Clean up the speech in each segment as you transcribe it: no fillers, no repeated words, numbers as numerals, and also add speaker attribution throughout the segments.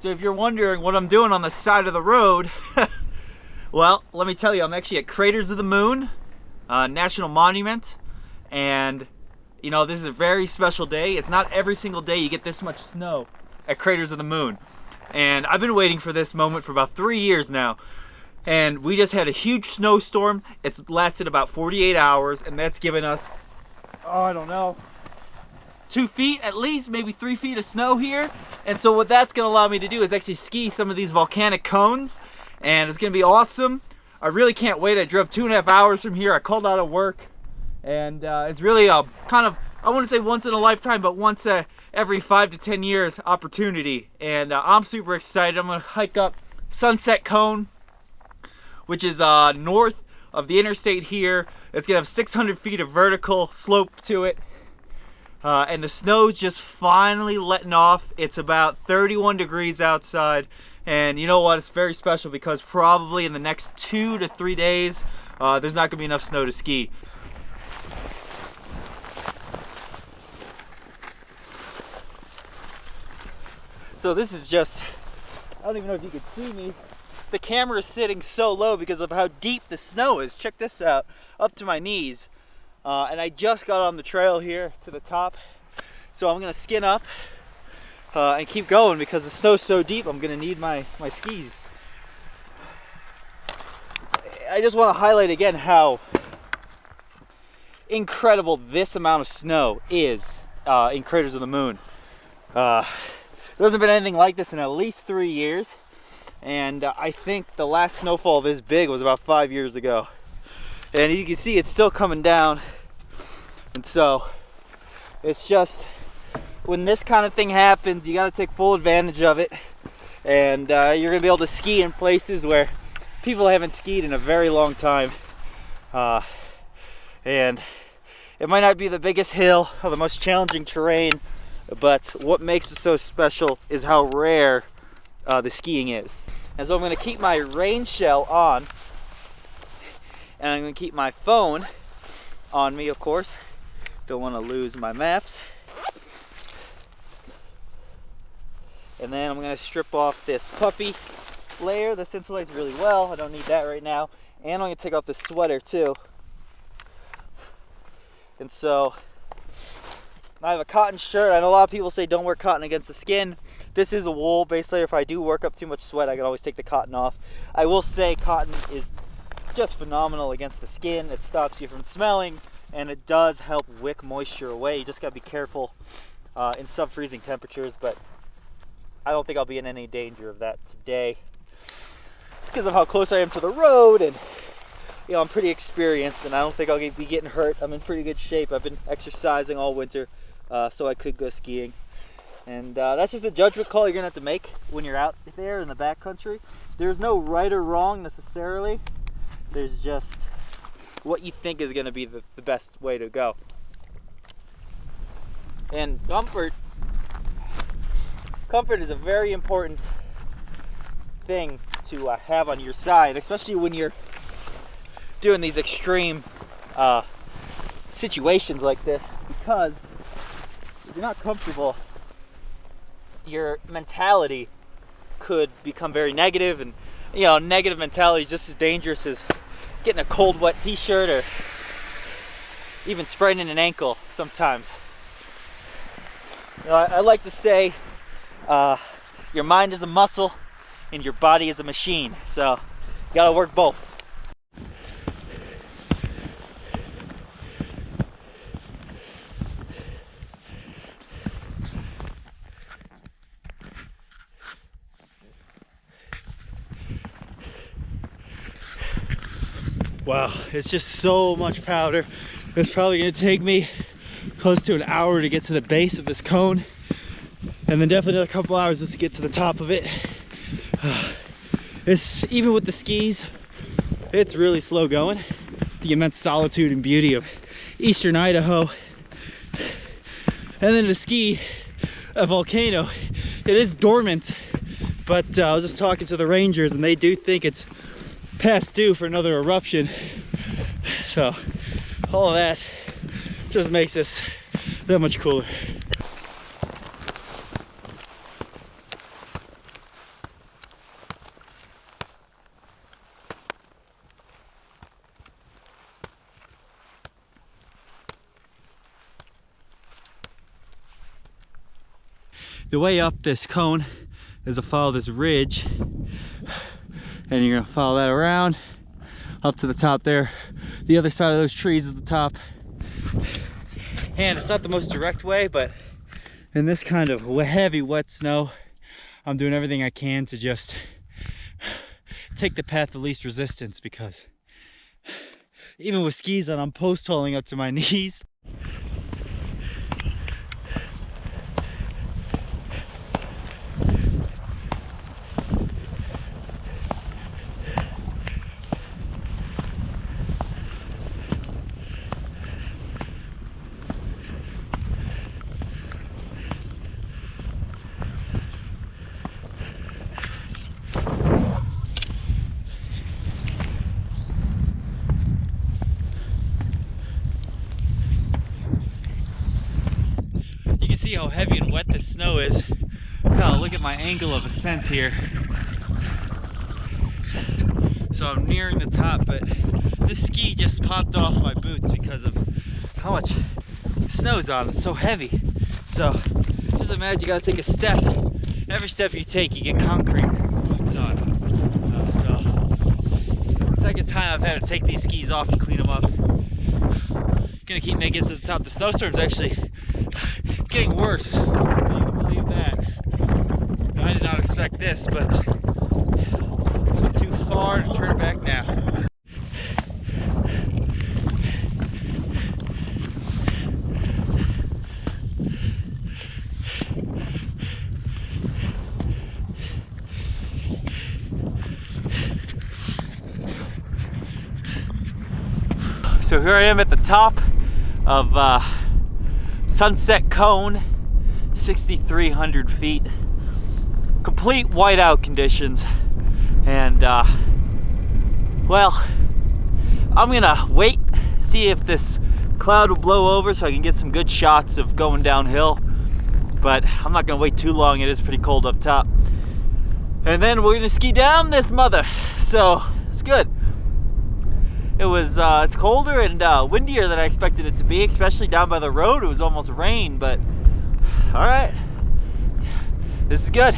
Speaker 1: So if you're wondering what I'm doing on the side of the road, well, let me tell you, I'm actually at Craters of the Moon, National Monument, and you know, this is a very special day. It's not every single day you get this much snow at Craters of the Moon. And I've been waiting for this moment for about 3 years now. And we just had a huge snowstorm. It's lasted about 48 hours, and that's given us, oh, I don't know, 2 feet at least, maybe 3 feet of snow here. And so what that's gonna allow me to do is actually ski some of these volcanic cones, and it's gonna be awesome. I really can't wait. I drove 2.5 hours from here. I called out of work, and it's really a kind of, I wouldn't say once in a lifetime, but once every 5 to 10 years opportunity. And I'm super excited. I'm gonna hike up Sunset Cone, which is north of the interstate here. It's gonna have 600 feet of vertical slope to it. And the snow's just finally letting off. It's about 31 degrees outside. And you know what? It's very special because probably in the next 2 to 3 days, there's not gonna be enough snow to ski. So this is just, I don't even know if you can see me. The camera is sitting so low because of how deep the snow is. Check this out, up to my knees. And I just got on the trail here to the top. So I'm gonna skin up and keep going because the snow's so deep, I'm gonna need my skis. I just wanna highlight again how incredible this amount of snow is in Craters of the Moon. There hasn't been anything like this in at least 3 years. And I think the last snowfall this big was about 5 years ago. And you can see it's still coming down. And so it's just, when this kind of thing happens, you got to take full advantage of it. And you're going to be able to ski in places where people haven't skied in a very long time. And it might not be the biggest hill or the most challenging terrain, but what makes it so special is how rare the skiing is. And so I'm going to keep my rain shell on, and I'm going to keep my phone on me, of course. Don't want to lose my maps. And then I'm going to strip off this puffy layer. This insulates really well. I don't need that right now. And I'm going to take off the sweater too. And so I have a cotton shirt. I know a lot of people say don't wear cotton against the skin. This is a wool base layer. If I do work up too much sweat, I can always take the cotton off. I will say cotton is just phenomenal against the skin. It stops you from smelling, and it does help wick moisture away. You just gotta be careful in sub-freezing temperatures, but I don't think I'll be in any danger of that today. Just because of how close I am to the road, and you know, I'm pretty experienced, and I don't think I'll be getting hurt. I'm in pretty good shape. I've been exercising all winter, so I could go skiing. And that's just a judgment call you're gonna have to make when you're out there in the backcountry. There's no right or wrong necessarily. There's just what you think is gonna be the best way to go. And comfort is a very important thing to have on your side, especially when you're doing these extreme situations like this, because if you're not comfortable, your mentality could become very negative, and you know, negative mentality is just as dangerous as getting a cold wet t-shirt or even spraining an ankle sometimes. You know, I like to say your mind is a muscle and your body is a machine, so you gotta work both. Wow, it's just so much powder. It's probably gonna take me close to an hour to get to the base of this cone, and then definitely another couple hours just to get to the top of it. It's, even with the skis, it's really slow going. The immense solitude and beauty of eastern Idaho. And then to ski a volcano, it is dormant, but I was just talking to the rangers and they do think it's past due for another eruption. So all of that just makes this that much cooler. the way up this cone is to follow this ridge, and you're gonna follow that around up to the top there. The other side of those trees is the top. And it's not the most direct way, but in this kind of heavy wet snow, I'm doing everything I can to just take the path of least resistance, because even with skis on, I'm post holing up to my knees. See how heavy and wet this snow is. Now look at my angle of ascent here. So I'm nearing the top, but this ski just popped off my boots because of how much snow's on. It's so heavy. So just imagine you gotta take a step. Every step you take, you get concrete boots on. So second time I've had to take these skis off and clean them up. Gonna keep making it to the top. The snowstorm's actually getting worse. You can believe that. I did not expect this, but it went too far to turn back now. So here I am at the top of Sunset Cone, 6,300 feet. Complete whiteout conditions, and well, I'm gonna wait, see if this cloud will blow over so I can get some good shots of going downhill, but I'm not gonna wait too long. It is pretty cold up top, and then we're gonna ski down this mother, so it's good. It was, it's colder and windier than I expected it to be, especially down by the road. It was almost rain, but all right, this is good.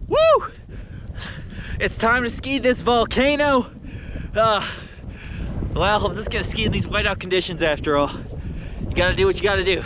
Speaker 1: Woo! It's time to ski this volcano. Well, I'm just gonna ski in these whiteout conditions after all. You gotta do what you gotta do.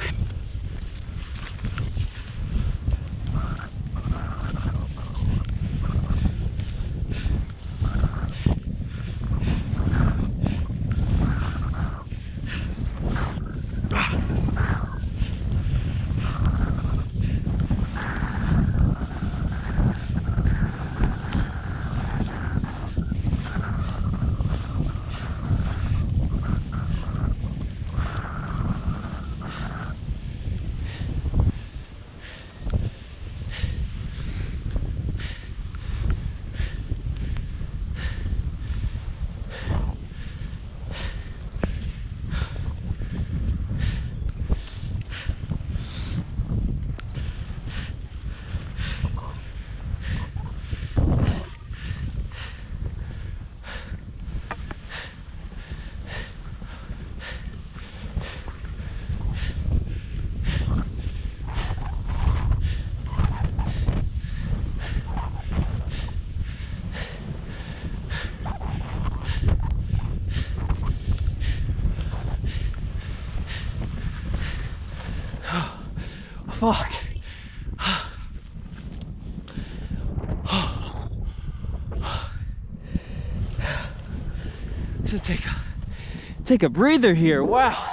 Speaker 1: Fuck. Just take a breather here. Wow.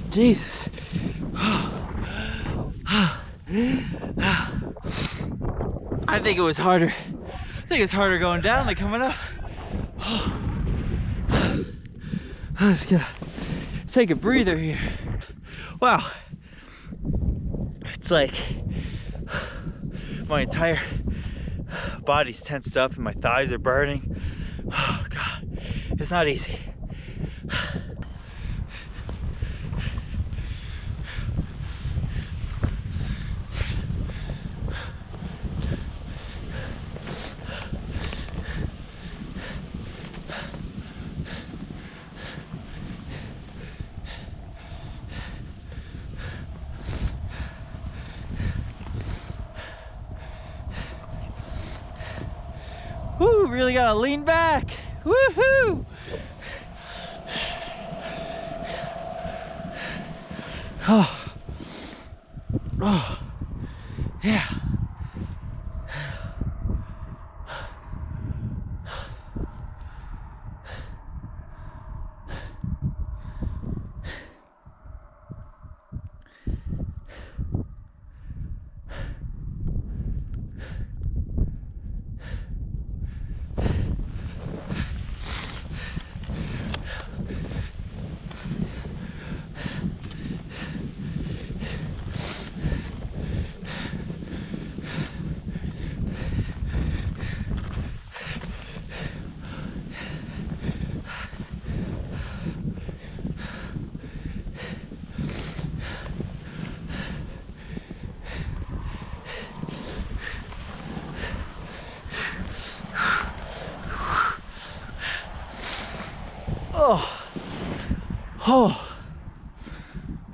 Speaker 1: Jesus. I think it was harder. I think it's harder going down than coming up. I'm just gonna take a breather here. Wow. It's like my entire body's tensed up and my thighs are burning. Oh God, it's not easy. Woo, really gotta lean back. Woohoo! Oh. Oh. Yeah. Oh, oh,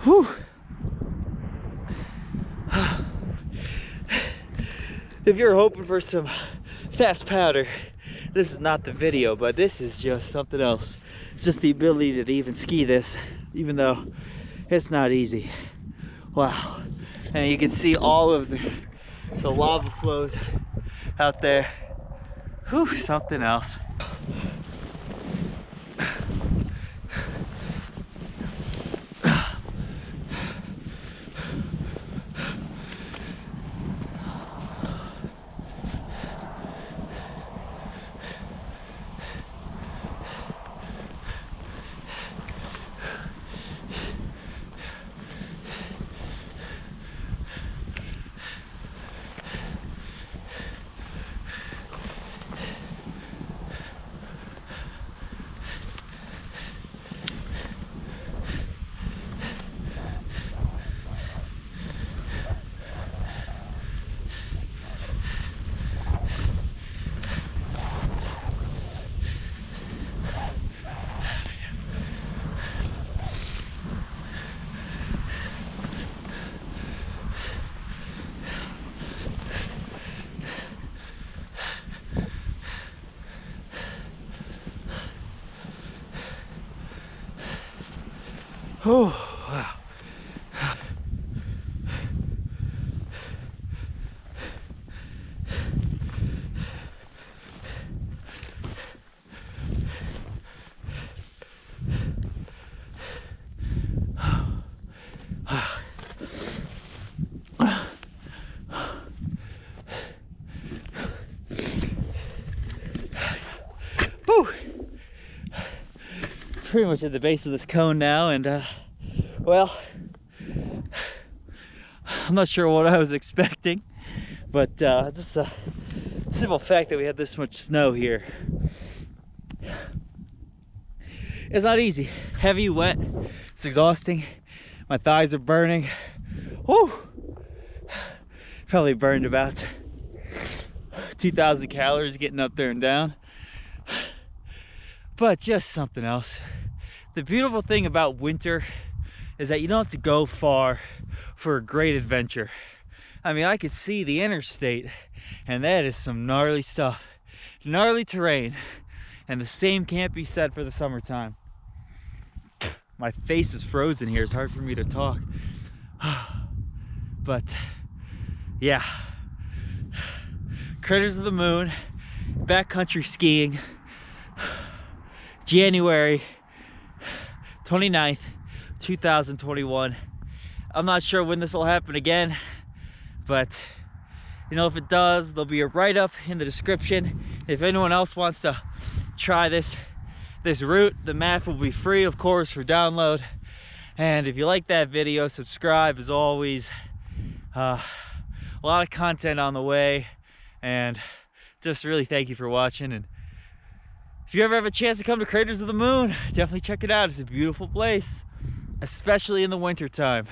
Speaker 1: whew. If you're hoping for some fast powder, this is not the video, but this is just something else. It's just the ability to even ski this, even though it's not easy. Wow. And you can see all of the lava flows out there. Whew, something else. Oh, wow. Whew. Pretty much at the base of this cone now, and well, I'm not sure what I was expecting, but just the simple fact that we had this much snow here. It's not easy. Heavy, wet, it's exhausting. My thighs are burning. Whew. Probably burned about 2,000 calories getting up there and down. But just something else. The beautiful thing about winter is that you don't have to go far for a great adventure. I mean, I could see the interstate, and that is some gnarly stuff. Gnarly terrain. And the same can't be said for the summertime. My face is frozen here. It's hard for me to talk. But yeah. Critters of the Moon, backcountry skiing, January 29th, 2021. I'm not sure when this will happen again, but you know, if it does, there'll be a write-up in the description. If anyone else wants to try this, this route. The map will be free, of course, for download. And if you like that video, subscribe. As always, a lot of content on the way, and just really thank you for watching. And if you ever have a chance to come to Craters of the Moon, definitely check it out. It's a beautiful place, especially in the winter time.